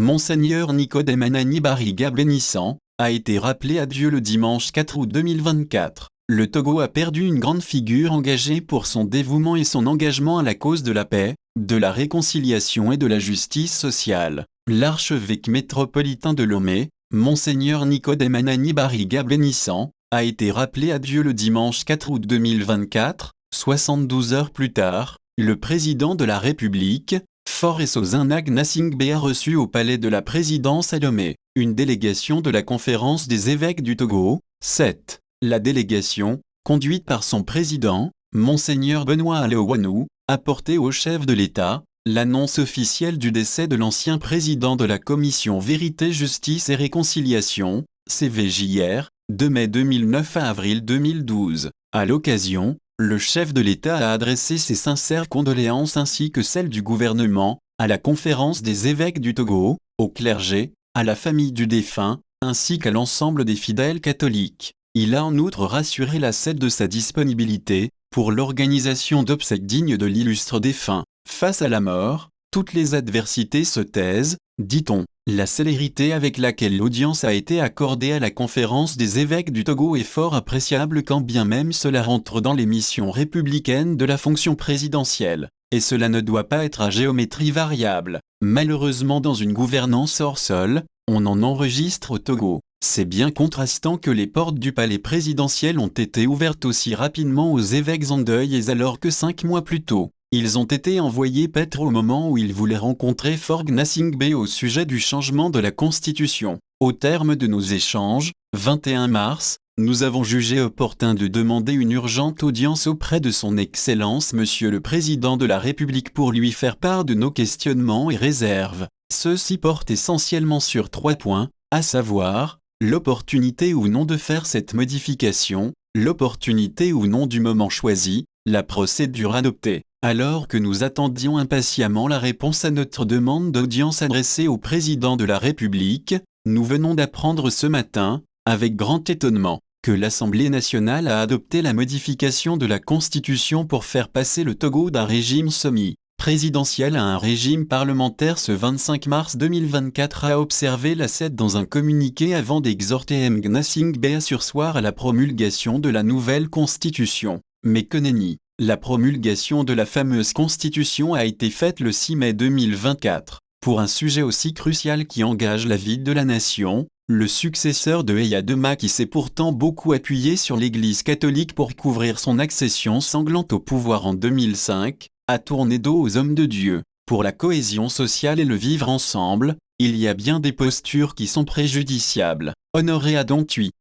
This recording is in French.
Monseigneur Nicodème Anani Bariga bénissant, a été rappelé à Dieu le dimanche 4 août 2024. Le Togo a perdu une grande figure engagée pour son dévouement et son engagement à la cause de la paix, de la réconciliation et de la justice sociale. L'archevêque métropolitain de Lomé, Monseigneur Nicodème Anani Bariga bénissant, a été rappelé à Dieu le dimanche 4 août 2024, 72 heures plus tard. Le président de la République, Faure Sozin-Ag Gnassingbé, a reçu au palais de la présidence à Lomé une délégation de la conférence des évêques du Togo, 7. La délégation, conduite par son président, Monseigneur Benoît Alewanou, a porté au chef de l'État l'annonce officielle du décès de l'ancien président de la commission Vérité, Justice et Réconciliation, CVJR, de mai 2009 à avril 2012. À l'occasion, le chef de l'État a adressé ses sincères condoléances ainsi que celles du gouvernement, à la conférence des évêques du Togo, au clergé, à la famille du défunt, ainsi qu'à l'ensemble des fidèles catholiques. Il a en outre rassuré la SED de sa disponibilité pour l'organisation d'obsèques dignes de l'illustre défunt. Face à la mort, toutes les adversités se taisent, dit-on. La célérité avec laquelle l'audience a été accordée à la conférence des évêques du Togo est fort appréciable quand bien même cela rentre dans les missions républicaines de la fonction présidentielle. Et cela ne doit pas être à géométrie variable. Malheureusement, dans une gouvernance hors sol, on en enregistre au Togo. C'est bien contrastant que les portes du palais présidentiel ont été ouvertes aussi rapidement aux évêques en deuil et alors que 5 mois plus tôt, ils ont été envoyés paître au moment où ils voulaient rencontrer Faure Gnassingbé au sujet du changement de la Constitution. Au terme de nos échanges, 21 mars, nous avons jugé opportun de demander une urgente audience auprès de son Excellence Monsieur le Président de la République pour lui faire part de nos questionnements et réserves. Ceux-ci portent essentiellement sur 3 points, à savoir, l'opportunité ou non de faire cette modification, l'opportunité ou non du moment choisi, la procédure adoptée. Alors que nous attendions impatiemment la réponse à notre demande d'audience adressée au Président de la République, nous venons d'apprendre ce matin, avec grand étonnement, que l'Assemblée nationale a adopté la modification de la Constitution pour faire passer le Togo d'un régime semi-présidentiel à un régime parlementaire ce 25 mars 2024, a observé la SED dans un communiqué avant d'exhorter M. Gnassingbé à surseoir à la promulgation de la nouvelle Constitution. Mais que nenni! La promulgation de la fameuse Constitution a été faite le 6 mai 2024. Pour un sujet aussi crucial qui engage la vie de la nation, le successeur de Eyadema, qui s'est pourtant beaucoup appuyé sur l'Église catholique pour couvrir son accession sanglante au pouvoir en 2005, a tourné dos aux hommes de Dieu. Pour la cohésion sociale et le vivre ensemble, il y a bien des postures qui sont préjudiciables. Honoré Adontuit.